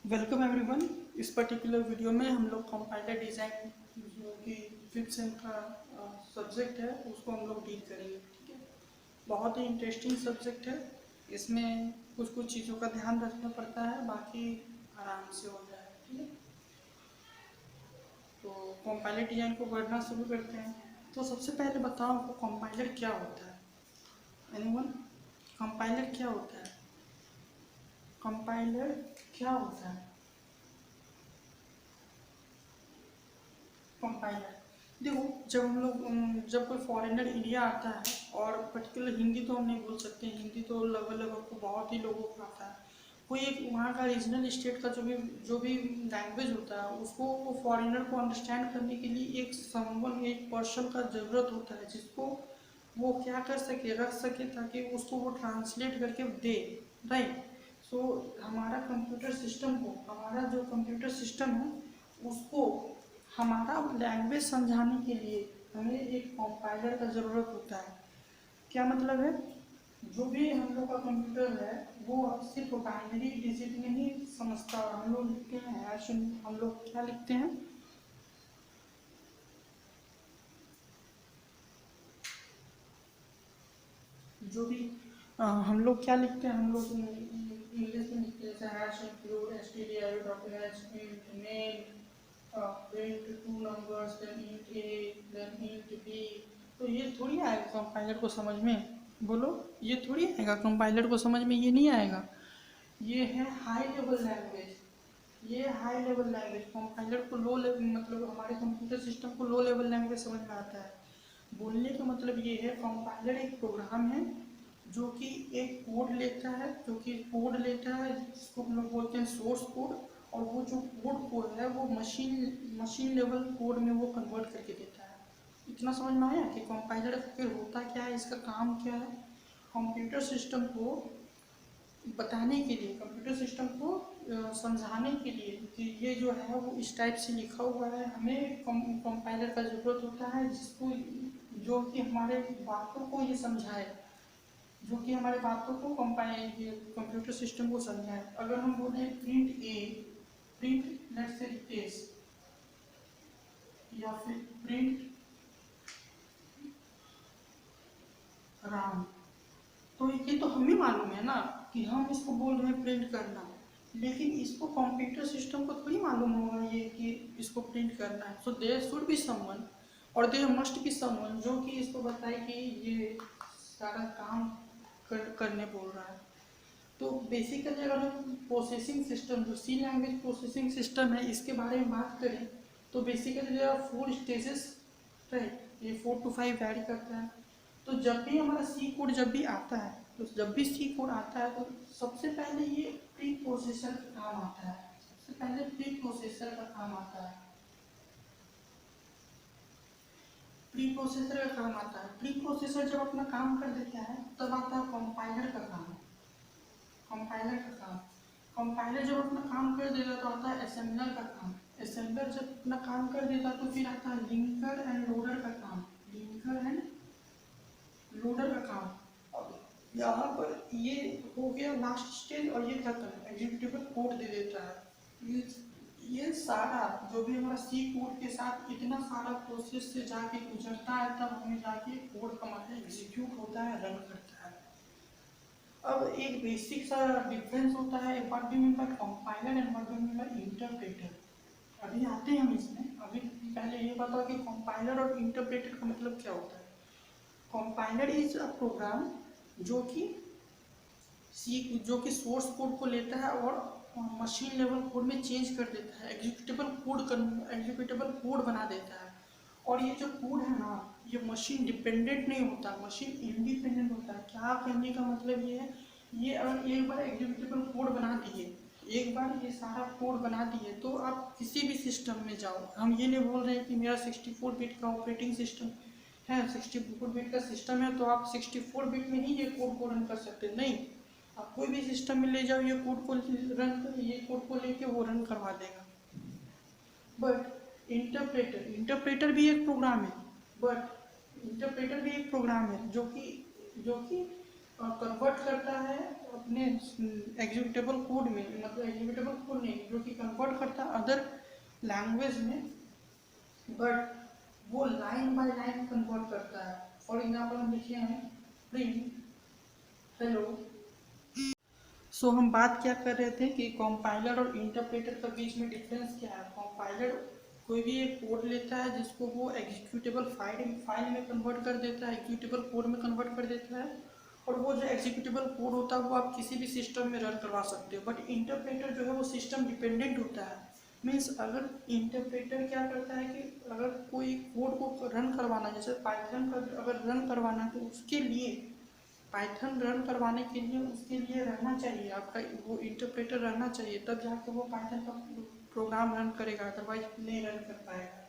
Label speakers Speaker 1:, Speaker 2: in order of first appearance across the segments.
Speaker 1: Welcome everyone. इस particular video में हम लोग कंपाइलर डिज़ाइन जो कि फिफ्थ सेम का सब्जेक्ट है उसको हम लोग डील करेंगे। ठीक है, बहुत ही इंटरेस्टिंग सब्जेक्ट है। इसमें कुछ कुछ चीज़ों का ध्यान रखना पड़ता है, बाकी आराम से होता है। ठीक है, तो कंपाइलर डिज़ाइन को पढ़ना शुरू करते हैं। तो सबसे पहले बताओ आपको कंपाइलर क्या होता है। एनीवन, कंपाइलर क्या होता है? कंपाइलर क्या होता है? कंपाइलर देखो, जब हम लोग जब कोई फॉरेनर इंडिया आता है, और पर्टिकुलर हिंदी तो हम नहीं बोल सकते, हिंदी तो लगभग लगभग को बहुत ही लोगों को आता है। कोई एक वहाँ का रीजनल स्टेट का जो भी लैंग्वेज होता है, उसको वो फॉरेनर को अंडरस्टैंड करने के लिए एक पर्सन का ज़रूरत होता है, जिसको वो क्या कर सके, रख सके, ताकि उसको वो ट्रांसलेट करके दे। राइट। सो हमारा जो कंप्यूटर सिस्टम है उसको हमारा लैंग्वेज समझाने के लिए हमें एक कंपाइलर का ज़रूरत होता है। क्या मतलब है? जो भी हम लोग का कंप्यूटर है वो सिर्फ बाइनरी डिजिट में ही समझता है। हम लोग लिखते हैं हैश, हम लोग क्या लिखते हैं? जो भी हम लोग क्या लिखते हैं, हम लोग इंग्लिश में लिखते हैं, जैसे hash include stdio dot hash int main print two numbers then int a then int b. तो ये थोड़ी आएगा कंपाइलर को समझ में? बोलो, ये थोड़ी आएगा कंपाइलर को समझ में, ये नहीं आएगा। ये है हाई लेवल लैंग्वेज। ये हाई लेवल लैंग्वेज कंपाइलर को लो लेवल, मतलब हमारे कंप्यूटर सिस्टम को लो लेवल लैंग्वेज समझ में आता है। बोलने का मतलब ये है, कंपाइलर एक प्रोग्राम है जो कि एक कोड लेता है, जिसको हम लोग बोलते हैं सोर्स कोड। और वो जो कोड है वो मशीन लेवल कोड में वो कन्वर्ट करके देता है। इतना समझ में आया कि कंपाइलर फिर होता क्या है, इसका काम क्या है। कंप्यूटर सिस्टम को बताने के लिए, कंप्यूटर सिस्टम को समझाने के लिए कि ये जो है वो इस टाइप से लिखा हुआ है, हमें कंपाइलर का ज़रूरत होता है, जिसको जो कि हमारे बातों को ये समझाए, जो कि हमारे बातों को कंप्यूटर सिस्टम को समझाए। अगर हम बोले print A, print let's say टेस, या फिर प्रिंट राम, तो ये तो हमें मालूम है ना कि हम इसको बोल रहे हैं प्रिंट करना। लेकिन इसको कंप्यूटर सिस्टम को थोड़ी मालूम होगा ये कि इसको प्रिंट करना है। So there should be someone, और देयर मस्ट बी समवन जो कि इसको बताए कि ये सारा काम करने बोल रहा है। तो बेसिकली अगर हम प्रोसेसिंग सिस्टम, जो सी लैंग्वेज प्रोसेसिंग सिस्टम है, इसके बारे में बात करें, तो basically there are 4 stages. Right, ये 4 to 5 वैरी करता है। तो जब भी हमारा सी कोड जब भी आता है, तो जब भी सी कोड आता है तो सबसे पहले ये प्री प्रोसेसर का काम आता है। सबसे पहले प्री प्रोसेसर का काम आता है। प्री प्रोसेसर का काम आता है। प्री प्रोसेसर जब अपना काम कर देता है तब आता है कंपाइलर का काम। कंपाइलर का काम कंपाइलर जब अपना काम कर देता तो आता है असेंबलर का काम। असेंबलर जब अपना काम कर देता तो फिर आता है लिंकर एंड लोडर का काम। लिंकर एंड लोडर का काम। अब यहाँ पर ये हो गया लास्ट स्टेज, और ये खत्म, एग्जीक्यूटेबल कोड दे देता है। ये सारा जो भी हमारा सी कोड के साथ इतना सारा प्रोसेस से जाके गुजरता है, तब हमें जाके कोड हमारा एग्जीक्यूट होता है, रन करता है। अब एक बेसिक सा डिफरेंस होता है, what do mean by compiler and what do mean by interpreter. अभी आते हैं हम इसमें। अभी पहले ये बताओ कि कंपाइलर और इंटरप्रेटर का मतलब क्या होता है। कंपाइलर इज अ प्रोग्राम जो कि सोर्स कोड को लेता है और मशीन लेवल कोड में चेंज कर देता है, एग्जीक्यूटेबल कोड बना देता है। और ये जो कोड है ना, ये मशीन डिपेंडेंट नहीं होता, मशीन इंडिपेंडेंट होता है। क्या कहने का मतलब ये है, ये अगर एक बार एग्जीक्यूटेबल कोड बना दिए, एक बार ये सारा कोड बना दिए, तो आप किसी भी सिस्टम में जाओ, हम ये नहीं बोल रहे हैं कि मेरा 64 बिट का ऑपरेटिंग सिस्टम है, 64 बिट का सिस्टम है तो आप 64 बिट में ही ये कोड को रन कर सकते, नहीं। आप कोई भी सिस्टम में ले जाओ, ये कोड को लेके वो रन करवा देगा। बट इंटरप्रेटर भी एक प्रोग्राम है। बट इंटरप्रेटर भी एक प्रोग्राम है जो कि कन्वर्ट करता है अपने एग्जीक्यूटेबल कोड में, मतलब एग्जीक्यूटेबल कोड नहीं, जो कन्वर्ट करता है अदर लैंग्वेज में, बट वो लाइन बाय लाइन कन्वर्ट करता है। फॉर एग्जाम्पल हम लिखे हैं प्रिंट हेलो। सो हम बात क्या कर रहे थे कि कंपाइलर और इंटरप्रेटर के बीच में डिफरेंस क्या है। कंपाइलर कोई भी एक कोड लेता है जिसको वो एग्जीक्यूटेबल फाइल में कन्वर्ट कर देता है, एग्जीक्यूटेबल कोड में कन्वर्ट कर देता है, और वो जो एग्जीक्यूटेबल कोड होता है वो आप किसी भी सिस्टम में रन करवा सकते हो। बट इंटरप्रेटर जो है वो सिस्टम डिपेंडेंट होता है। मीन्स अगर इंटरप्रेटर क्या करता है कि अगर कोई कोड को रन करवाना, जैसे पाइथन का अगर रन करवाना है तो उसके लिए पाइथन रन करवाने के लिए उसके लिए रहना चाहिए आपका वो इंटरप्रेटर रहना चाहिए, तब जाकर वो पाइथन का प्रोग्राम रन करेगा, अदरवाइज नहीं रन कर पाएगा।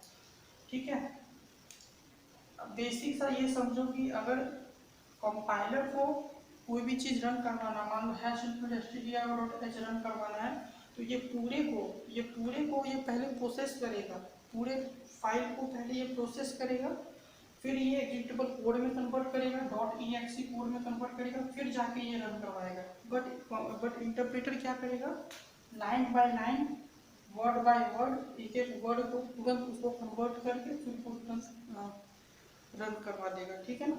Speaker 1: ठीक है, बेसिक सा ये समझो कि अगर कंपाइलर को कोई भी चीज़ रन करवाना, मान लो stdio.h रन करवाना है, तो ये पूरे को ये पहले प्रोसेस करेगा, पूरे फाइल को पहले ये प्रोसेस करेगा, फिर ये एग्जीक्यूटेबल कोड में कन्वर्ट करेगा, .exe कोड में कन्वर्ट करेगा, फिर जाके ये रन करवाएगा। बट इंटरप्रेटर क्या करेगा, line by line, word by word, एक एक वर्ड को तुरंत उसको कन्वर्ट करके फिर तुरंत रन करवा देगा। ठीक है ना,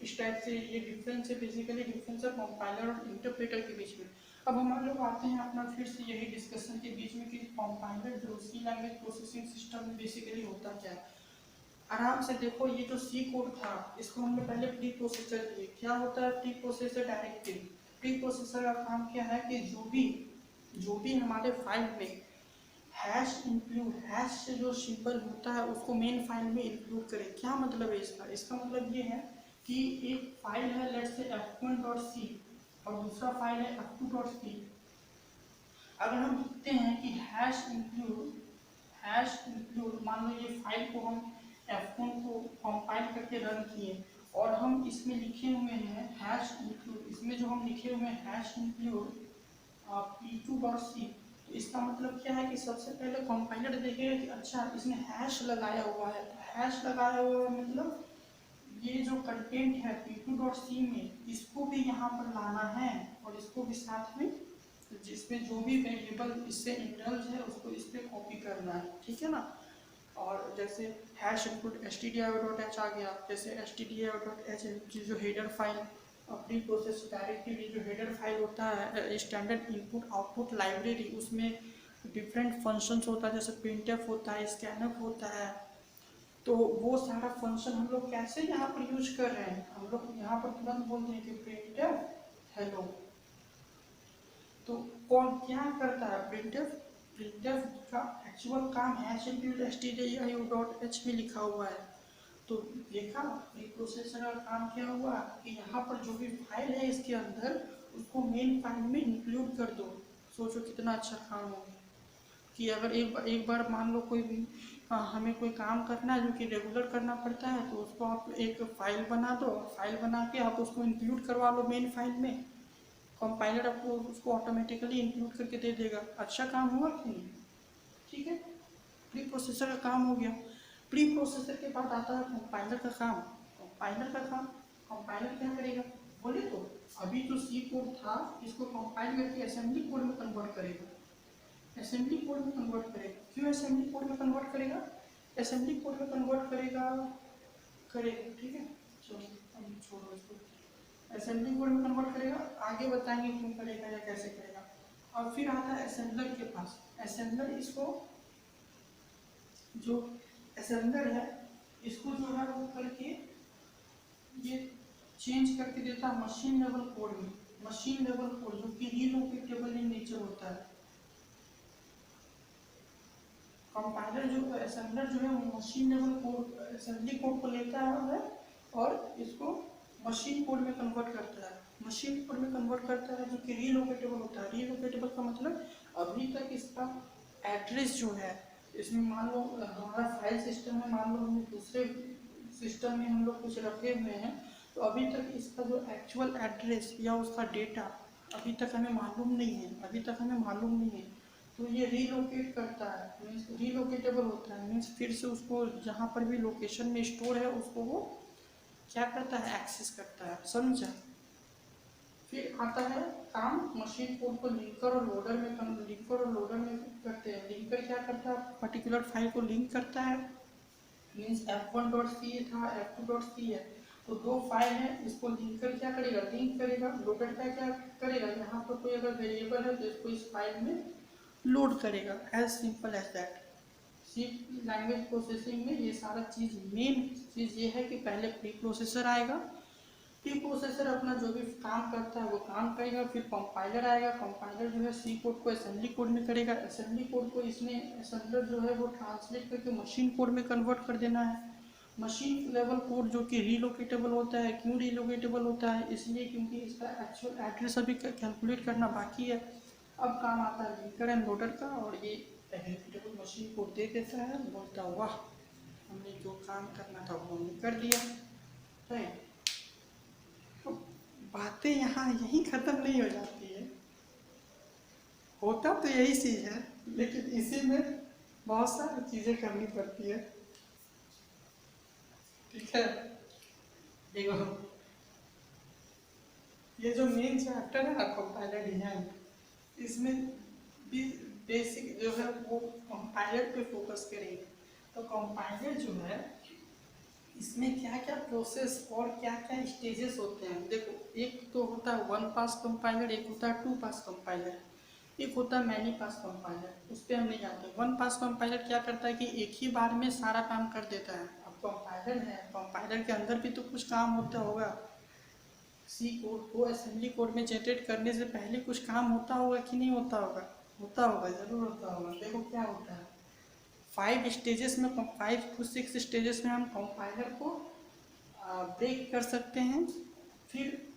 Speaker 1: इस टाइप से ये डिफरेंस है, बेसिकली डिफरेंस है कंपाइलर और इंटरप्रेटर के बीच में। अब हम लोग आते हैं अपना फिर से यही डिस्कशन के बीच में कि कंपाइलर जो सी लैंग्वेज प्रोसेसिंग सिस्टम में बेसिकली होता क्या है। आराम से देखो, ये जो सी कोड था इसको हमने पहले प्री प्रोसेसर दिए। क्या होता है pre processor directive? Pre processor का काम क्या है कि जो भी हमारे फाइल में हैश से जो सिंबल होता है उसको मेन फाइल में इंक्लूड करें। क्या मतलब है इसका? इसका मतलब ये है कि एक फाइल है लेट्स से f1.c और दूसरा फाइल है f2.c। अगर हम लिखते हैं कि हैश इंक्लूड, मान लो ये फाइल को हम f1 को कंपाइल करके रन किए और हम इसमें लिखे हुए हैं हैश इंक्लूड, इसमें जो हम लिखे हुए हैं हैश इंक्लूड p2.c, तो इसका मतलब क्या है कि सबसे पहले कंपाइलर देखेगा कि अच्छा इसमें हैश लगाया हुआ है, तो हैश लगाया हुआ है मतलब ये जो कंटेंट है p2.c में इसको भी यहाँ पर लाना है और इसको भी साथ में, जिसमें जो भी वेरिएबल इससे इंडल्ज है उसको इस पर कॉपी करना है। ठीक है ना, और जैसे हैश इनपुट stdio.h आ गया, जैसे stdio.h जो header file pre process directly जो हेडर फाइल होता है स्टैंडर्ड इनपुट आउटपुट लाइब्रेरी, उसमें डिफरेंट फंक्शंस होता है, जैसे printf होता है, स्कैनफ होता है, तो वो सारा फंक्शन हम लोग कैसे यहाँ पर यूज कर रहे हैं, हम लोग यहाँ पर तुरंत बोलते हैं कि printf हेलो। तो कौन क्या करता है प्रिंटफ का एक्चुअल काम हैश इंक्लूड stdio.h में लिखा हुआ है। तो देखा प्री प्रोसेसर का काम क्या हुआ कि यहाँ पर जो भी फाइल है इसके अंदर उसको मेन फाइल में इंक्लूड कर दो। सोचो कितना अच्छा काम हो गया कि अगर एक बार मान लो कोई भी हमें कोई काम करना है जो कि रेगुलर करना पड़ता है, तो उसको आप एक फाइल बना दो, फाइल बना के आप उसको इंक्लूड करवा लो मेन फाइल में, कंपाइलर आपको उसको ऑटोमेटिकली इंक्लूड करके दे देगा। अच्छा काम हुआ कि नहीं? ठीक है, प्री प्रोसेसर का काम हो गया। प्री प्रोसेसर के बाद आता है कंपाइलर का काम। कंपाइलर क्या करेगा बोले तो अभी जो सी कोड था इसको कंपाइल करके असेंबली कोड में कन्वर्ट करेगा। क्यों असेंबली कोड में कन्वर्ट करेगा? ठीक है, चलो छोड़ो इसको। असेंबली कोड में कन्वर्ट करेगा, आगे बताएंगे क्यों करेगा या कैसे करेगा। और फिर आता है असेंबलर के पास। असेंबलर इसको जो असेंबलर है इसको जो है वो करके ये चेंज करके देता है मशीन लेवल कोड में। मशीन लेवल कोड जो कि रीलोकेटेबल इन नेचर होता है। कंपाइलर जो असेंबलर जो है वो machine level code assembly code को लेता है और इसको मशीन कोड में कन्वर्ट करता है। मशीन कोड में कन्वर्ट करता है जो कि रीलोकेटेबल होता है। रीलोकेटेबल का मतलब अभी तक इसका एड्रेस जो है, इसमें मान लो हमारा फाइल सिस्टम है, मान लो हम दूसरे सिस्टम में हम लोग कुछ रखे हुए हैं, तो अभी तक इसका जो एक्चुअल एड्रेस या उसका डेटा अभी तक हमें मालूम नहीं है। तो ये रीलोकेट करता है, मीन्स रीलोकेटेबल होता है, मीन्स फिर से उसको जहाँ पर भी लोकेशन में स्टोर है उसको वो क्या करता है, एक्सेस करता है। समझा? फिर आता है काम मशीन कोड को लिंकर और लोडर में करते हैं। लिंकर क्या करता है, पर्टिकुलर फाइल को लिंक करता है। मीन्स f1.ca था, f2.c है, तो दो फाइल है, इसको लिंकर क्या करेगा, लिंक करेगा। लोडर का क्या करेगा, यहाँ पर कोई अगर वेरिएबल है तो इसको इस फाइल में लोड करेगा। As simple as that. C language processing में ये सारा चीज़, मेन चीज़ ये है कि पहले प्री प्रोसेसर आएगा, प्री प्रोसेसर अपना जो भी काम करता है वो काम करेगा, फिर कंपाइलर आएगा, कंपाइलर जो है सी कोड को असेंबली कोड में करेगा, असेंबली कोड को इसने असेंबलर जो है वो ट्रांसलेट करके मशीन कोड में कन्वर्ट कर देना है। मशीन लेवल कोड जो कि रीलोकेटेबल होता है, क्यों रीलोकेटेबल होता है, इसलिए क्योंकि इसका एक्चुअल एड्रेस अभी कैलकुलेट करना बाकी है। अब काम आता है लिंकर एंड लोडर का, और ये एग्जीक्यूटेबल मशीन को दे देता है, बोलता वाह हमने जो काम करना था वो हमने कर दिया। राइट, तो बातें यहाँ यहीं ख़त्म नहीं हो जाती है, होता तो यही चीज़ है, लेकिन इसी में बहुत सारी चीज़ें करनी पड़ती है। ठीक है, देखो ये जो मेन चैप्टर है ना कंपाइलर डिजाइन, इसमें भी बेसिक जो है वो कंपाइलर पे फोकस करेंगे। तो कंपाइलर जो है इसमें क्या क्या प्रोसेस और क्या क्या स्टेजेस होते हैं। देखो, एक तो होता है वन पास कंपाइलर, एक होता है टू पास कंपाइलर, एक होता है मैनी पास कंपाइलर, उस पर हम नहीं जाते। वन पास कंपाइलर क्या करता है कि एक ही बार में सारा काम कर देता है। अब कंपाइलर है, कंपाइलर के अंदर भी तो कुछ काम होता होगा, सी कोड को असेंबली कोड में जनरेट करने से पहले कुछ काम होता होगा कि नहीं होता होगा, होता होगा, ज़रूर होता होगा। देखो क्या होता है, 5 स्टेजेस में, 5 to 6 स्टेजेस में हम कंपाइलर को ब्रेक कर सकते हैं। फिर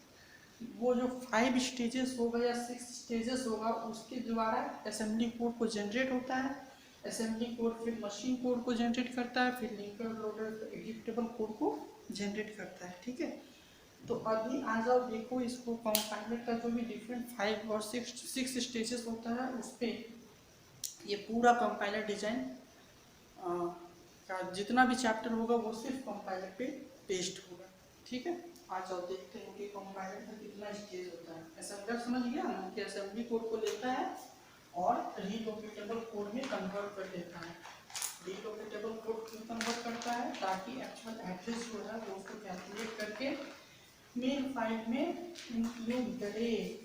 Speaker 1: वो जो 5 स्टेजेस होगा या 6 स्टेजेस होगा उसके द्वारा असेंबली कोड को जनरेट होता है। असेंबली कोड फिर मशीन कोड को जनरेट करता है, फिर लिंकर लोडर एग्जीक्यूटेबल कोड को जनरेट करता है। ठीक है, तो अभी आ जाओ, देखो इसको कंपाइलर का जो भी डिफरेंट 5 और 6 स्टेजेस होता है उस पर ये पूरा कंपाइलर डिजाइन का जितना भी चैप्टर होगा वो सिर्फ कंपाइलर पे बेस्ड होगा। ठीक है, आ जाओ देखते हैं कि कंपाइलर का कितना स्टेज होता है। असेंबलर समझ गया ना कि असेंबली कोड को लेता है और रीलोकेटेबल कोड में कन्वर्ट कर देता है। रीलोकेटेबल कोड क्यों कन्वर्ट करता है, ताकि एक्चुअल एड्रेस जो है वो उसको कैलकुलेट करके मेन फाइल में इंक्लूड करे।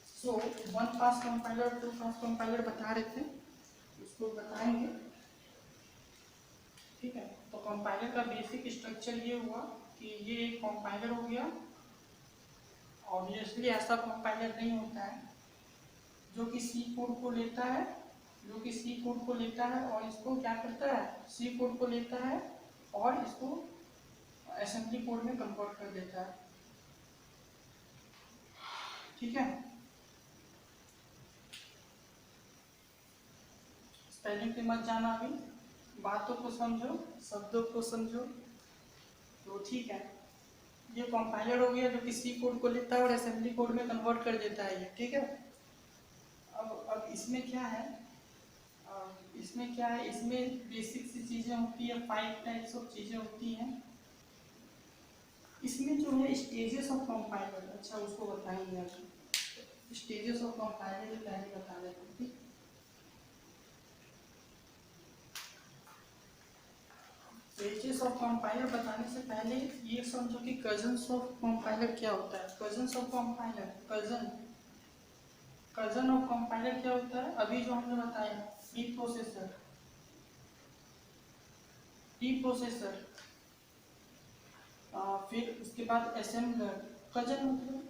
Speaker 1: So one pass compiler, two pass compiler बता रहे थे, उसको बताएंगे। ठीक है, तो कंपाइलर का बेसिक स्ट्रक्चर ये हुआ कि ये एक कंपाइलर हो गया। ऑब्वियसली ऐसा कंपाइलर नहीं होता है जो कि सी कोड को लेता है, जो कि सी कोड को लेता है और इसको क्या करता है, सी कोड को लेता है और इसको असेंबली कोड में कन्वर्ट कर देता है। ठीक है, स्पेलिंग पे मत जाना, अभी बातों को समझो, शब्दों को समझो। तो ठीक है, ये कंपाइलर हो गया जो कि सी कोड को लेता है और असेंबली कोड में कन्वर्ट कर देता है ये। ठीक है, अब इसमें क्या है, इसमें क्या है, इसमें बेसिक सी चीज़ें होती है, 5 टाइप्स ऑफ चीज़ें होती हैं। इसमें जो है स्टेजेस ऑफ कंपाइलर, अच्छा उसको बताएंगे आप, स्टेजेस ऑफ कंपाइलर पहले बता देते हैं। ठीक, स्टेजेस ऑफ कंपाइलर बताने से पहले ये समझो कि कजन्स ऑफ कंपाइलर क्या होता है। Cousins of compiler, cousin of compiler क्या होता है, अभी जो हमने बताया प्री प्रोसेसर, फिर उसके बाद असेंबलर, कजन मतलब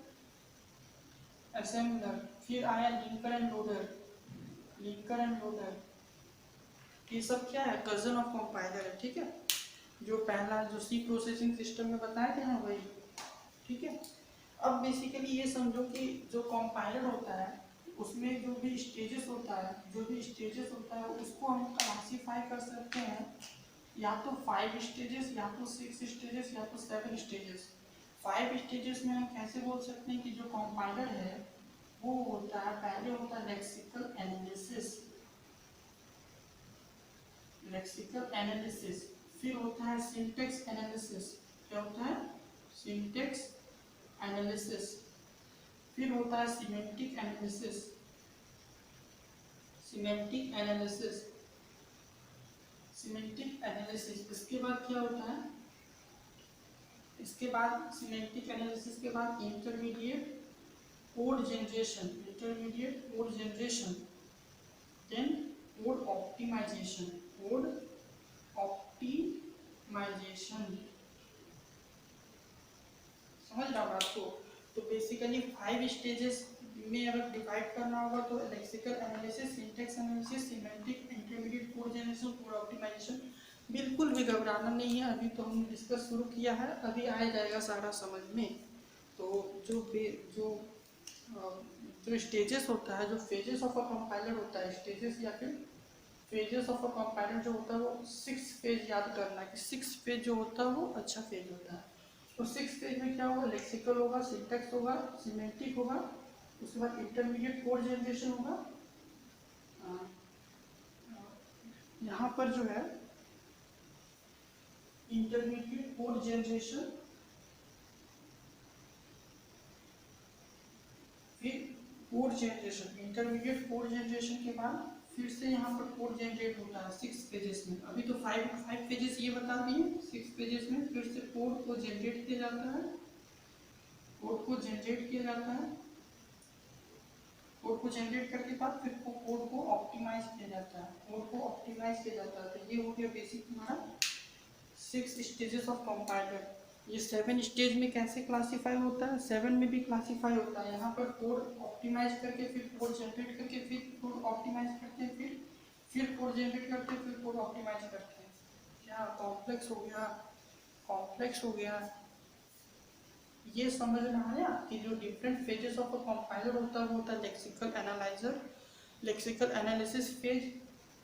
Speaker 1: असेंबलर, फिर आया लिंकर एंड लोडर, ये सब क्या है, कजन ऑफ कंपाइलर है। ठीक है, जो पहला जो सी प्रोसेसिंग सिस्टम में बताए थे ना वही। ठीक है, अब बेसिकली ये समझो कि जो कंपाइलर होता है उसमें जो भी स्टेजेस होता है, उसको हम क्लासीफाई कर सकते हैं या तो 5 स्टेजेस, या तो 6 स्टेजेस, या तो 7 स्टेजेस। 5 स्टेजेस में हम कैसे बोल सकते हैं कि जो कंपाइलर है वो होता है, पहले होता है लेक्सिकल एनालिसिस, फिर होता है सिंटेक्स एनालिसिस। क्या होता है, सिंटेक्स एनालिसिस। फिर होता है semantic semantic analysis. Semantic analysis इसके बाद क्या होता है, इसके बाद सिमेंटिक एनालिसिस के बाद intermediate code generation, intermediate code generation, then code optimization, code optimization. समझ रहा हूँ आपको। तो बेसिकली 5 स्टेजेस में अगर डिवाइड करना होगा तो lexical analysis, syntax analysis, semantic, intermediate code generation, code optimization. बिल्कुल भी घबराना नहीं है, अभी तो हमने डिस्कस शुरू किया है, अभी आ जाएगा सारा समझ में। तो जो स्टेजेस होता है, जो फेजेस ऑफ अ कंपाइलर होता है, स्टेजेस या फिर फेजेस ऑफ अ कंपाइलर जो होता है वो 6 फेज याद करना कि 6 फेज जो होता है वो अच्छा फेज होता है। तो 6 फेज में क्या होगा, लेक्सिकल होगा, सिंटैक्स होगा, सिमेंटिक होगा, उसके बाद इंटरमीडिएट कोड जनरेशन होगा। यहाँ पर जो है इंटरमीडिएट कोड जनरेशन, फिर code generation, intermediate code generation के बाद फिर से यहाँ पर कोड जनरेट होता है 6 पेजेस में। अभी तो 5 पेजेस ये बता दिए, 6 पेजेस में फिर से कोड को जनरेट किया जाता है, कोड को जनरेट किया जाता है, कोड को जनरेट करके बाद फिर कोड को ऑप्टिमाइज किया जाता है, कोड को ऑप्टिमाइज किया जाता है। तो ये हो गया बेसिक हमारा 6 स्टेजेस ऑफ कंपाइलर। ये 7 स्टेज में कैसे क्लासीफाई होता है, 7 में भी क्लासीफाई होता है। यहाँ पर कोड ऑप्टिमाइज करके, फिर कोड जनरेट करके, फिर कोड ऑप्टिमाइज करते हैं, फिर कोड जनरेट करते हैं, फिर कोड ऑप्टिमाइज करते हैं। क्या कॉम्प्लेक्स हो गया, कॉम्प्लेक्स हो गया। ये समझना है कि जो different phases of a compiler होता है वो होता है lexical analyser, lexical analysis phase,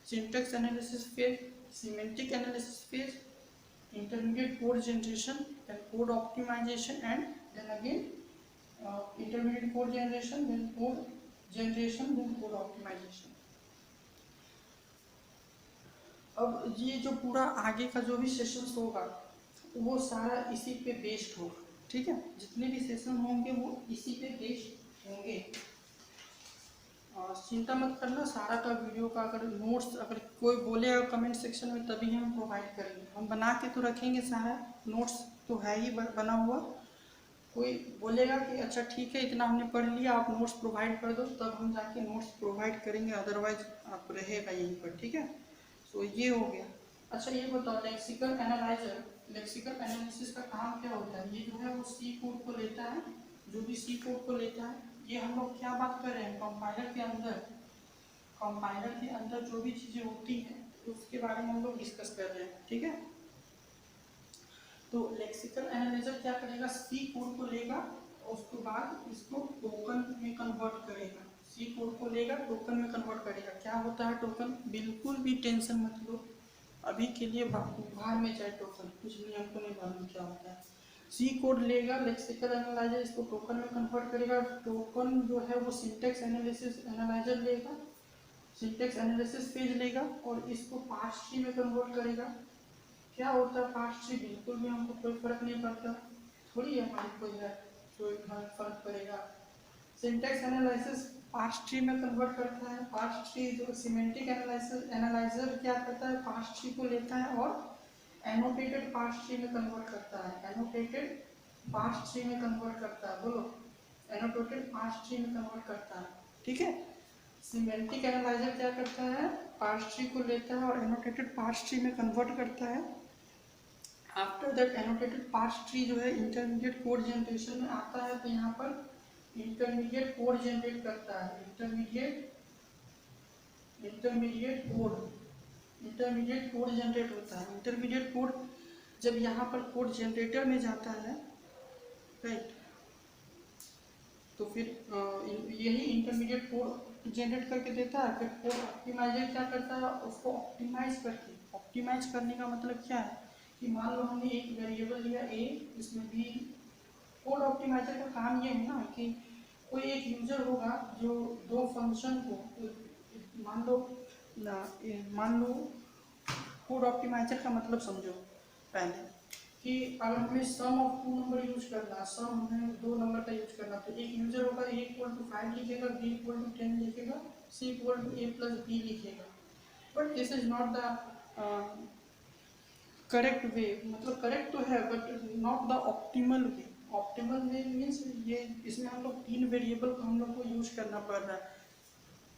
Speaker 1: syntax analysis phase, semantic analysis phase, intermediate code generation, then code optimization, and then again intermediate code generation, then code generation, then code optimization. अब ये जो पूरा आगे का जो भी सेशंस होगा वो सारा इसी पे बेस्ड होगा, ठीक है। जितने भी सेशन होंगे वो इसी पे बेस्ड होंगे। चिंता मत करना, सारा का वीडियो का अगर नोट्स अगर कोई बोलेगा कमेंट सेक्शन में तभी हम प्रोवाइड करेंगे। हम बना के तो रखेंगे, सारा नोट्स तो है ही बना हुआ। कोई बोलेगा कि अच्छा ठीक है इतना हमने पढ़ लिया, आप नोट्स प्रोवाइड कर दो, तब हम जाके नोट्स प्रोवाइड करेंगे, अदरवाइज आप रहेगा यहीं पर, ठीक है। तो ये हो गया। अच्छा ये बताओ, लेक्सिकल एनालाइजर, लेक्सिकल एनालिसिस का काम क्या होता है। ये जो है वो सी कोड को लेता है, जो भी सी कोड को लेता है। ये हम लोग क्या बात कर रहे हैं, कंपाइलर के अंदर, कंपाइलर के अंदर जो भी चीज़ें होती हैं उसके बारे में हम लोग डिस्कस कर रहे हैं, ठीक है। तो लेक्सिकल एनालाइजर क्या करेगा, सी कोड को लेगा और उसके बाद इसको टोकन में कन्वर्ट करेगा। सी कोड को लेगा, टोकन में कन्वर्ट करेगा। क्या होता है टोकन, बिल्कुल भी टेंशन मत लो, अभी के लिए बाहर में जाए टोकन, कुछ भी हमको नहीं मालूम क्या होता है। सी कोड लेगा लेक्सिकल एनालाइजर, इसको टोकन में कन्वर्ट करेगा। टोकन जो है वो सिंटैक्स एनालिसिस एनालाइजर लेगा, सिंटैक्स एनालिसिस फेज लेगा और इसको पार्स ट्री में कन्वर्ट करेगा। क्या होता है पार्स ट्री, बिल्कुल भी हमको कोई फर्क नहीं पड़ता, थोड़ी हमारी कोई है कोई फर्क पड़ेगा। सिंटैक्स एनालिसिस पार्स ट्री में कन्वर्ट करता है। पार्स ट्री जो सिमेंटिक एनालिसिस एनालाइजर क्या करता है, पार्स ट्री को लेता है और एनोटेटेड पार्स ट्री में कन्वर्ट करता है, एनोटेटेड पार्स ट्री में कन्वर्ट करता है, बोलो एनोटेटेड पार्स ट्री में कन्वर्ट करता है, ठीक है। सिमेंटिक एनालाइजर क्या करता है, पार्स ट्री को लेता है और एनोटेटेड पार्स ट्री में कन्वर्ट करता है। After that annotated parse tree जो है इंटरमीडिएट कोड जनरेशन में आता है, तो यहाँ पर इंटरमीडिएट कोड जनरेट करता है, इंटरमीडिएट कोड जनरेट होता है। इंटरमीडिएट कोड जब यहाँ पर कोड जनरेटर में जाता है, राइट, तो फिर यही इंटरमीडिएट कोड जनरेट करके देता है। फिर कोड ऑप्टिमाइजर क्या करता है, उसको ऑप्टिमाइज करके, ऑप्टिमाइज करने का मतलब क्या है कि मान लो हमने एक वेरिएबल लिया ए, इसमें भी कोड ऑप्टिमाइजर का काम ये है ना कि कोई एक यूजर होगा जो दो फंक्शन को मान लो कोड ऑप्टिमाइजर का मतलब समझो पहले कि अगर हमें सम ऑफ 2 नंबर यूज करना, सम हमें 2 नंबर का यूज करना, तो एक यूजर होगा a = 5 लिखेगा, b = 10 लिखेगा C equal to A plus B लिखेगा, but this is not the correct way. मतलब करेक्ट तो है but not the optimal way. Optimal way means ये इसमें हम लोग 3 वेरिएबल को हम लोग को यूज करना पड़ रहा है।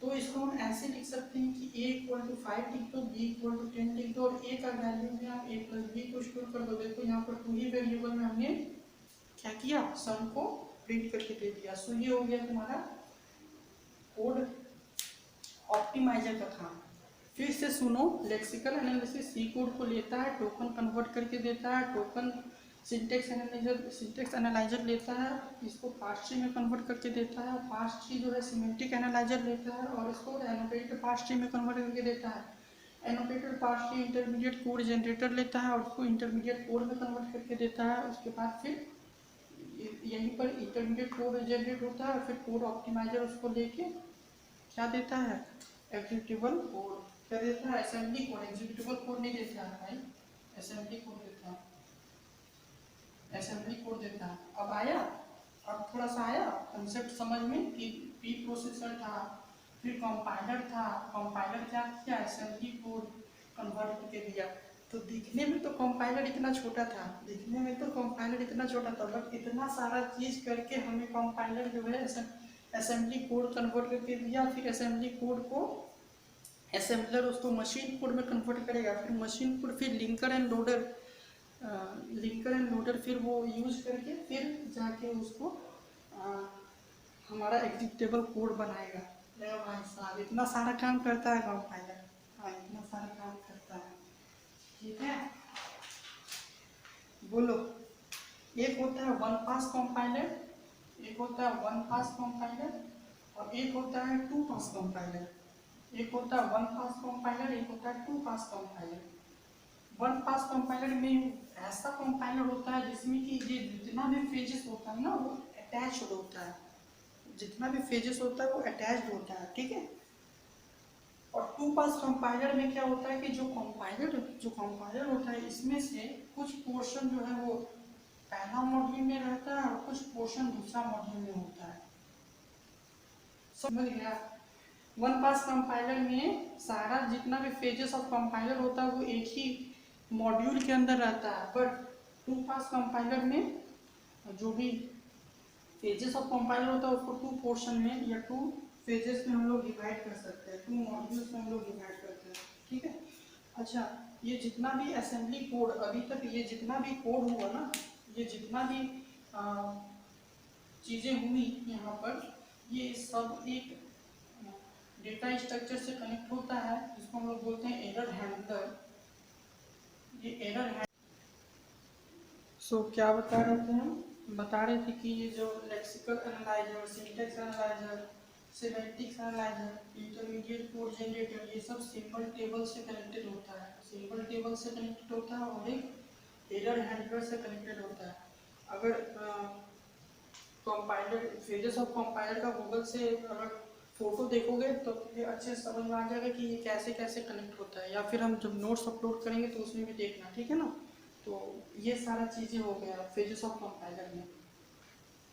Speaker 1: तो इसको हम ऐसे लिख सकते हैं कि a इक्वल टू 5 लिख दो, b इक्वल टू 10 लिख दो, और a का वैल्यू में आप a प्लस बी को स्टोर कर दो। देखो यहाँ पर 2 ही वेरिएबल में हमने क्या किया, सम को प्रिंट करके दे दिया। सो ये हो गया तुम्हारा कोड ऑप्टिमाइजर का काम। फिर से सुनो, लेक्सिकल एनालिसिस सी कोड को लेता है, टोकन कन्वर्ट करके देता है, टोकन सिंटेक्स एनालाइजर लेता है, इसको पार्स ट्री में कन्वर्ट करके देता है, पार्स ट्री जो है सिमेंटिक एनालाइजर लेता है और इसको एनोटेटेड पार्स ट्री में कन्वर्ट करके देता है। Annotated parse tree intermediate code generator लेता है और उसको इंटरमीडिएट कोड में कन्वर्ट करके देता है। उसके बाद फिर यहीं पर इंटरमीडिएट कोड जनरेट होता है, फिर कोड ऑप्टिमाइजर उसको लेके क्या देता है, एग्जीक्यूटेबल कोड। क्या देता है, असेंबली कोड। एग्जीक्यूटेबल कोड नहीं देता है भाई, असेंबली कोड देता है, असेंबली कोड देता है। अब आया, अब थोड़ा सा आया कंसेप्ट समझ में कि पी प्रोसेसर था, फिर कंपाइलर था, कंपाइलर क्या किया, असेंबली कोड कन्वर्ट करके दिया। तो दिखने में तो कंपाइलर इतना छोटा था, दिखने में तो कंपाइलर इतना छोटा था, बट इतना सारा चीज करके हमें कंपाइलर जो है असेंबली कोड कन्वर्ट करके दिया। फिर असेंबली कोड को असेंबलर उसको मशीन कोड में कन्वर्ट करेगा, फिर मशीन कोड, फिर लिंकर एंड लोडर फिर वो यूज करके फिर जाके उसको हमारा एग्जीक्यूटेबल कोड बनाएगा। भाई साहब इतना सारा काम करता है कंपाइलर, हाँ इतना सारा काम करता है। ठीक है, बोलो। एक होता है वन पास कंपाइलर, एक होता है वन पास कंपाइलर, और एक होता है टू पास कंपाइलर। एक होता है वन पास कंपाइलर, एक होता है two pass compiler. One pass compiler में ऐसा कंपाइलर होता है जिसमें कि ये जितना भी फेजेस होता है ना वो अटैच्ड होता है, जितना भी फेजेस होता है वो अटैच्ड होता है। ठीक है, और टू पास कंपाइलर में क्या होता है कि जो कंपाइलर होता है इसमें से कुछ पोर्शन जो है वो पहला मॉड्यूल में रहता है और कुछ पोर्शन दूसरा मॉड्यूल में होता है। समझ गया। वन पास कंपाइलर में सारा जितना भी फेजेस ऑफ कंपाइलर होता है वो एक ही मॉड्यूल के अंदर रहता है, बट टू पास कंपाइलर में जो भी फेजेस ऑफ कंपाइलर होता है उसको टू पोर्शन में या टू फेजेस में हम लोग डिवाइड कर सकते हैं, टू मॉड्यूल्स में हम लोग डिवाइड करते हैं। ठीक है, अच्छा ये जितना भी असेंबली कोड अभी तक, ये जितना भी कोड हुआ ना, ये जितना भी चीज़ें हुई यहाँ पर, ये सब एक डेटा स्ट्रक्चर से कनेक्ट होता है जिसको हम लोग बोलते हैं एरर हैंडलर। ये एरर है। सो क्या बता रहे थे हम, बता रहे थे कि ये जो lexical analyser, syntax analyser, semantics analyser, intermediate code generator, ये सब सिंबल टेबल से कनेक्टेड होता है, सिंबल टेबल से कनेक्टेड होता है और एक एरर हैंडलर से कनेक्टेड होता है। अगर कंपाइलर फेजेस ऑफ कंपाइलर का गूगल से अगर फोटो देखोगे तो ये अच्छे से समझ में आ जाएगा कि ये कैसे कैसे कनेक्ट होता है, या फिर हम जब नोट्स अपलोड करेंगे तो उसमें भी देखना। ठीक है ना, तो ये सारा चीज़ें हो गया फेजेस ऑफ कंपाइलर में।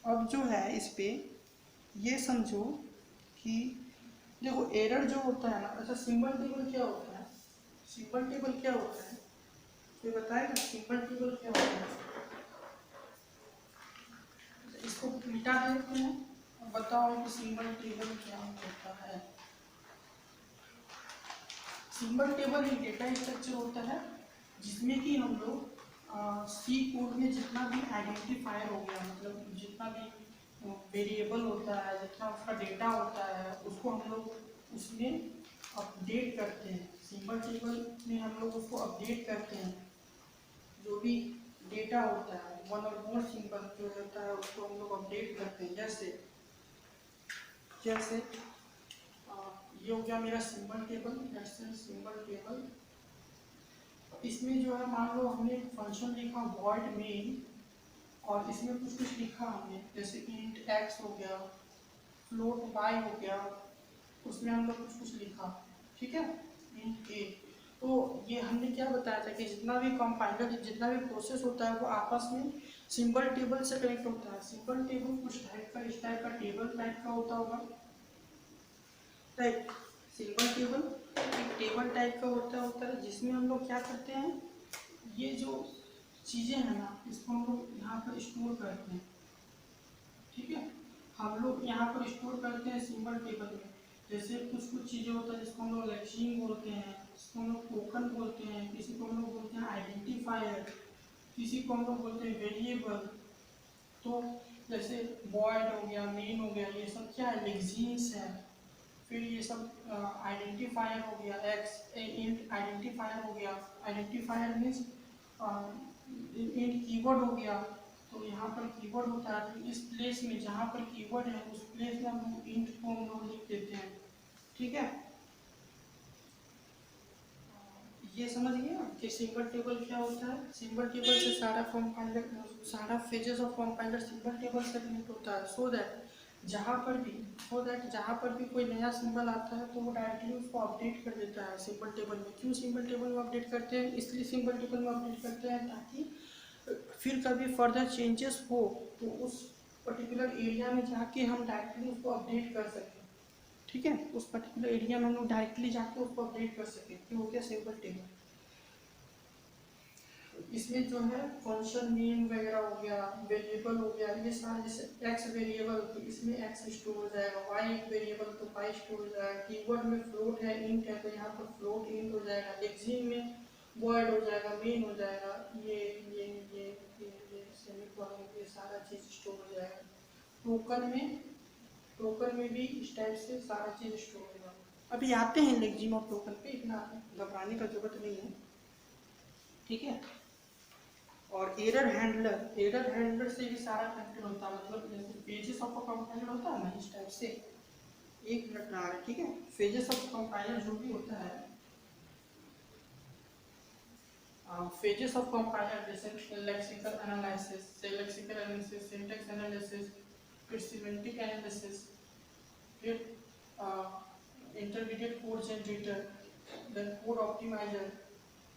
Speaker 1: अब जो है इस पे ये समझो कि देखो एरर जो होता है ना, अच्छा सिंबल टेबल क्या होता है, सिंबल टेबल क्या होता है, कोई बताएगा सिंबल टेबल क्या होता है? इसको मिटा देते हैं, बताओ कि सिंबल टेबल क्या होता है। सिंबल टेबल एक डेटा स्ट्रक्चर होता है जिसमें कि हम लोग सी कोड में जितना भी आइडेंटिफायर हो गया, मतलब जितना भी वेरिएबल होता है, जितना उसका डेटा होता है, उसको हम लोग उसमें अपडेट करते हैं। सिंबल टेबल में हम लोग उसको अपडेट करते हैं, जो भी डेटा होता है वन और मोर सिंबल जो होता है उसको हम लोग अपडेट करते हैं। जैसे जैसे ये हो गया मेरा सिंबल टेबल, सिंबल टेबल। इसमें जो है मान लो हमने एक फंक्शन लिखा वॉइड मेन, और इसमें कुछ कुछ लिखा हमने, जैसे इंट एक्स हो गया, फ्लोट वाई हो गया, उसमें हम लोग कुछ कुछ लिखा। ठीक है, इंट ए। तो ये हमने क्या बताया था कि जितना भी कंपाइलर, जितना भी प्रोसेस होता है वो आपस में सिंबल टेबल से कनेक्ट होता है। सिंबल टेबल कुछ टाइप का, इस टाइप का टेबल टाइप का होता होगा, राइट। सिंबल टेबल एक टेबल टाइप का होता है जिसमें हम लोग क्या करते हैं, ये जो चीज़ें हैं ना इसको हम लोग यहाँ पर स्टोर करते हैं। ठीक है, हम लोग यहाँ पर स्टोर करते हैं सिंबल टेबल में। जैसे कुछ कुछ चीज़ें होता है जिसको हम लोग लेक्सिंग बोलते हैं, जिसको हम लोग टोकन बोलते हैं, किसी को हम लोग बोलते हैं आइडेंटिफायर, किसी को हम लोग बोलते हैं वेरिएबल। तो जैसे वॉइड हो गया, मेन हो गया, ये सब क्या है, लेक्सिन्स है। फिर ये सब आइडेंटिफायर हो गया, एक्स इंट आइडेंटिफायर हो गया। आइडेंटिफायर मीन्स इंट कीवर्ड हो गया। तो यहाँ पर कीवर्ड होता है, तो इस प्लेस में जहाँ पर कीवर्ड है उस प्लेस में हम इंट को हम लोग लिख देते हैं। ठीक है, ये समझ गया कि सिंबल टेबल क्या होता है। सिंबल टेबल से सारा कंपाइलर, सारा phases of compiler symbol table से कनेक्ट होता है। सो दैट जहाँ पर भी कोई नया सिंबल आता है तो वो डायरेक्टली उसको अपडेट कर देता है सिंबल टेबल में। क्यों सिंबल टेबल में अपडेट करते हैं, इसलिए सिंबल टेबल में अपडेट करते हैं ताकि फिर कभी फर्दर चेंजेस हो तो उस पर्टिकुलर एरिया में जाके हम डायरेक्टली उसको अपडेट कर सकें। ठीक है, उस पर्टिकुलर एरिया में हम लोग डायरेक्टली जाके उसको अपडेट कर सकें। ये हो गया सिंबल टेबल। इसमें जो है फंक्शन नेम वगैरह हो गया, वेरिएबल हो गया, ये सारा। जैसे एक्स वेरिएबल तो इसमें एक्स स्टोर हो जाएगा, वाई एक वेरिएबल तो वाई स्टोर हो जाएगा, कीवर्ड में फ्लोट है, इंट है, तो यहाँ पर फ्लोट इंट हो जाएगा, लेक्सिन में वॉइड हो जाएगा, मेन हो जाएगा, ये सेमीकोलन, ये सारा चीज़ स्टोर हो जाएगा। टोकन में भी इस टाइप से सारा चीज़ स्टोर होगा। अभी आते हैं लेक्सिन और टोकन पे, इतना घबराने का जरूरत नहीं है। ठीक है, और एरर हैंडलर से भी सारा कनेक्टेड होता है। मतलब जैसे पेजेस ऑफ अ कंपाइलर होता है ना, इस टाइप से। एक मिनट रहा है, ठीक है। पेजेस ऑफ कंपाइलर जो भी होता है, पेजेस ऑफ कंपाइलर जैसे लेक्सिकल एनालिसिस, सिंटैक्स एनालिसिस, फिर सिमेंटिक एनालिसिस, फिर intermediate code generator, then code optimizer.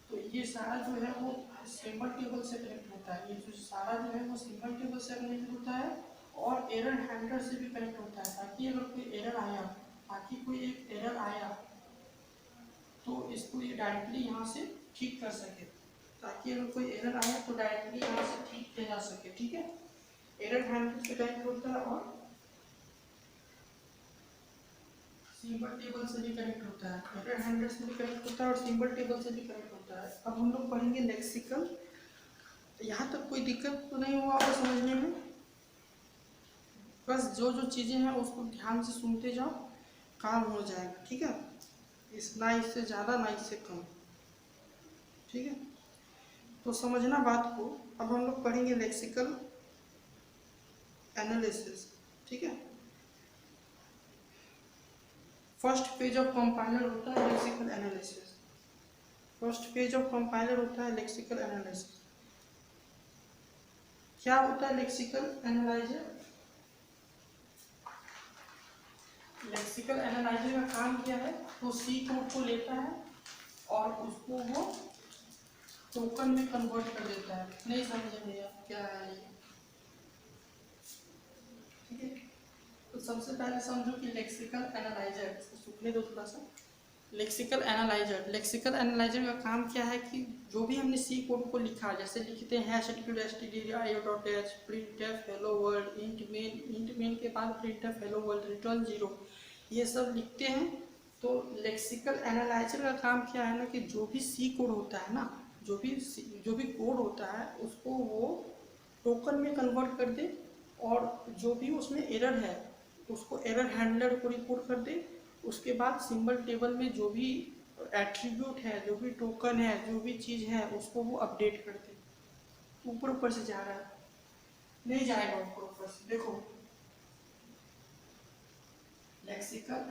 Speaker 1: तो ये सारा जो है वो सिंबल टेबल से कनेक्ट होता है। ये जो सारा जो है वो सिंबल टेबल से कनेक्ट होता है और एरर हैंडलर से भी कनेक्ट होता है, ताकि अगर कोई एक एरर आया तो इसको ये डायरेक्टली यहाँ से ठीक कर सके। ताकि अगर कोई एरर आया तो डायरेक्टली यहाँ से ठीक किया जा सके। ठीक है, एरर हैंडलर से कनेक्ट होता है और सिंबल टेबल से भी कनेक्ट होता है। एरर हैंडलर से भी कनेक्ट होता है और सिंबल टेबल से भी कनेक्ट होता है। अब हम लोग पढ़ेंगे लेक्सिकल। यहाँ तक कोई दिक्कत तो नहीं हुआ होगा समझने में? बस जो जो चीज़ें हैं उसको ध्यान से सुनते जाओ, काम हो जाएगा। ठीक है, ना इससे ज़्यादा ना इससे कम। ठीक है, तो समझना बात को। अब हम लोग पढ़ेंगे लेक्सिकल एनालिसिस। ठीक है, फर्स्ट पेज ऑफ कंपाइलर होता है lexical analysis. First page of compiler होता है लेक्सिकल एनालिसिस। क्या होता है लेक्सिकल एनालाइजर? लेक्सिकल एनालाइजर का काम क्या है, तो सी कोड को लेता है और उसको वो टोकन में कन्वर्ट कर देता है। नहीं समझ में आप क्या है ये? ठीक है, तो सबसे पहले समझो कि लेक्सिकल एनालाइजर, इसको सूखने दो थोड़ा सा। लेक्सिकल एनालाइजर का काम क्या है कि जो भी हमने सी कोड को लिखा, जैसे लिखते हैं stdio.h printf hello world int main के बाद printf hello world return 0, ये सब लिखते हैं। तो लेक्सिकल एनालाइजर का काम क्या है ना कि जो भी सी कोड होता है ना, जो भी कोड होता है उसको वो टोकन में कन्वर्ट कर दे और जो भी उसमें एरर है उसको एरर हैंडलर को रिपोर्ट कर दे। उसके बाद सिंबल टेबल में जो भी एट्रीब्यूट है, जो भी टोकन है, जो भी चीज़ है उसको वो अपडेट कर दे। ऊपर ऊपर से जा रहा है, नहीं जाएगा ऊपर ऊपर से। देखो लेक्सिकल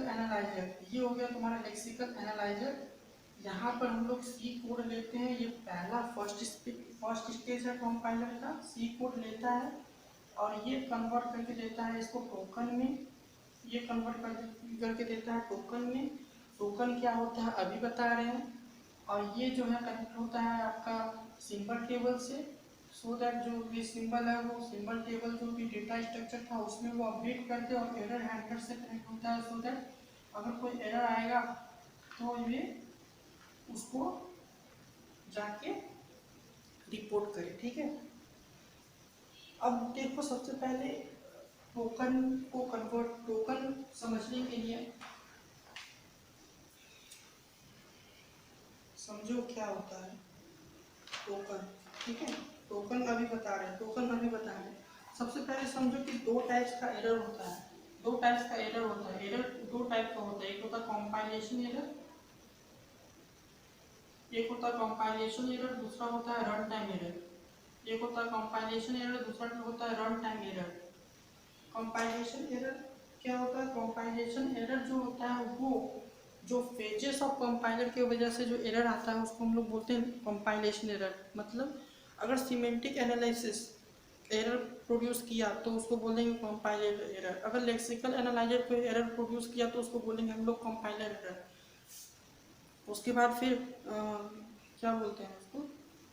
Speaker 1: एनालाइजर ये हो गया तुम्हारा लेक्सिकल एनालाइजर। यहाँ पर हम लोग सी कोड लेते हैं, ये पहला फर्स्ट स्टेज है कंपाइलर का। सी कोड लेता है और ये कन्वर्ट करके देता है इसको टोकन में। ये कन्वर्ट करके देता है टोकन में। टोकन क्या होता है अभी बता रहे हैं। और ये जो है कनेक्ट होता है आपका सिंबल टेबल से। सो दैट जो भी सिंबल है वो सिंबल टेबल जो भी डेटा स्ट्रक्चर था उसमें वो अपडेट कर दे और एरर हैंडलर से कनेक्ट होता है सो दैट अगर कोई एरर आएगा तो ये उसको जाके रिपोर्ट करे। ठीक है, अब देखो सबसे पहले टोकन को कन्वर्ट, टोकन समझने के लिए समझो क्या होता है टोकन। ठीक है, टोकन अभी बता रहे हैं, टोकन अभी बता रहे हैं। सबसे पहले समझो कि दो टाइप्स का एरर होता है, दो टाइप्स का एरर होता है। एरर दो टाइप का होता है, एक होता है कंपाइलेशन एरर, एक होता है कंपाइलेशन एरर, दूसरा होता है रन टाइम एरर। एक होता है कंपाइलेशन एरर, दूसरा होता है run time error. Compilation error क्या होता है? कंपाइलेशन एरर जो होता है वो जो फेजेस ऑफ कंपाइलर की वजह से जो एरर आता है उसको हम लोग बोलते हैं कंपाइलेशन एरर। मतलब अगर सिमेंटिक एनालिसिस एरर प्रोड्यूस किया तो उसको बोलेंगे कंपाइलर एरर, अगर लेक्सिकल एनालाइजर कोई एरर प्रोड्यूस किया तो उसको बोलेंगे हम लोग कंपाइलर एरर। उसके बाद फिर क्या बोलते हैं उसको,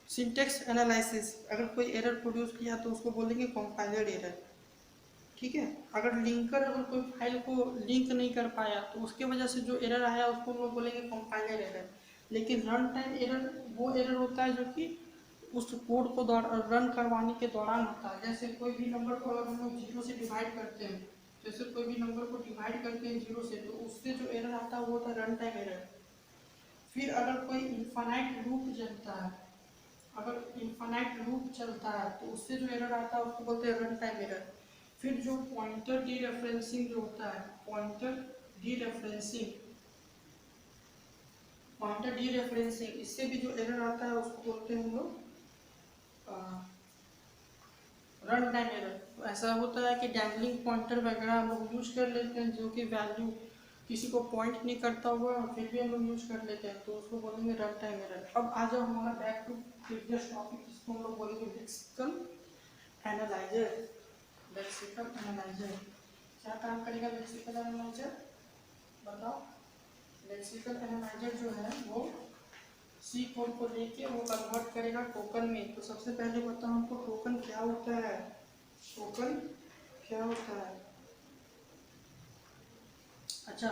Speaker 1: सिंटेक्स एनालिसिस अगर कोई एरर प्रोड्यूस किया तो उसको बोलेंगे कंपाइलर एरर। ठीक है, अगर लिंकर अगर कोई फाइल को लिंक नहीं कर पाया तो उसके वजह से जो एरर आया उसको हम लोग बोलेंगे कंपाइलर एरर। लेकिन रन टाइम एरर वो एरर होता है जो कि उस कोड को रन करवाने के दौरान होता है। जैसे कोई भी नंबर को अगर हम लोग 0 से डिवाइड करते हैं, जैसे कोई भी नंबर को डिवाइड करते हैं 0 से, तो उससे जो एरर आता है वो होता है रन टाइम एरर। फिर अगर कोई इनफाइनाइट लूप चलता है, अगर इनफाइनाइट लूप चलता है तो उससे जो एरर आता है उसको बोलते हैं रन टाइम एरर। फिर जो पॉइंटर डीरेफरेंसिंग जो होता है, पॉइंटर डीरेफरेंसिंग, पॉइंटर डीरेफरेंसिंग इससे भी जो एरर आता है उसको बोलते हैं हम लोग रन टाइम एरर। तो ऐसा होता है कि डैम्बलिंग पॉइंटर वगैरह हम लोग यूज कर लेते हैं जो कि वैल्यू किसी को पॉइंट नहीं करता हुआ फिर भी हम लोग यूज कर लेते हैं, तो उसको बोलेंगे रन टाइम एरर। अब आ जाओ हमारा बैक टू प्रीवियस टॉपिक, जिसको हम लोग बोलेंगे लेक्सिकल एनालाइजर। लेक्सिकल एनालाइजर क्या काम करेगा? लेक्सिकल एनालाइजर बताओ। लेक्सिकल एनालाइजर जो है वो सी कोड को लेके वो कन्वर्ट करेगा टोकन में। तो सबसे पहले बताओ हमको टोकन क्या होता है, टोकन क्या होता है? अच्छा,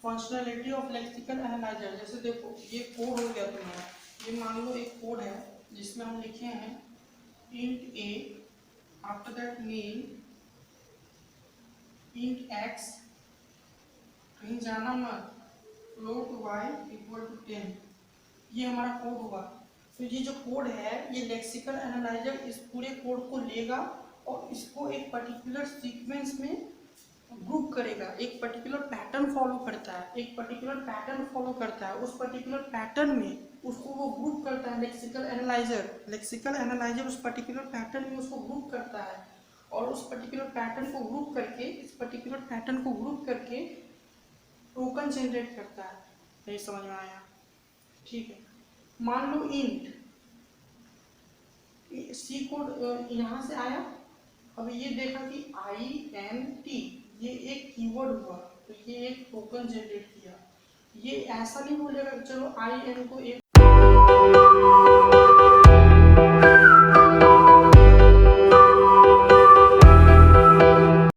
Speaker 1: फंक्शनलिटी ऑफ लेक्सिकल एनालाइजर। जैसे देखो ये कोड हो गया तुम्हारा, ये मान लो एक कोड है जिसमें हम लिखे हैं int a, after that mean int x, कहीं जाना मत, फ्लोट y इक्वल टू 10। ये हमारा कोड हुआ। तो ये जो कोड है ये लेक्सिकल एनालाइजर इस पूरे कोड को लेगा और इसको एक पर्टिकुलर सीक्वेंस में ग्रुप करेगा, एक पर्टिकुलर पैटर्न फॉलो करता है, एक पर्टिकुलर पैटर्न फॉलो करता है, उस पर्टिकुलर पैटर्न में उसको वो ग्रुप करता है लेक्सिकल एनालाइजर। लेक्सिकल एनालाइजर उस पर्टिकुलर पैटर्न में उसको ग्रुप करता है और उस पर्टिकुलर पैटर्न को ग्रुप करके, इस पर्टिकुलर पैटर्न को ग्रुप करके टोकन जनरेट करता है। यही समझ में आया? ठीक है, मान लो इंट सी कोड यहाँ से आया, अब ये देखा कि INT ये एक कीवर्ड हुआ तो ये एक टोकन जनरेट किया। ये ऐसा नहीं बोलेगा चलो IN को एक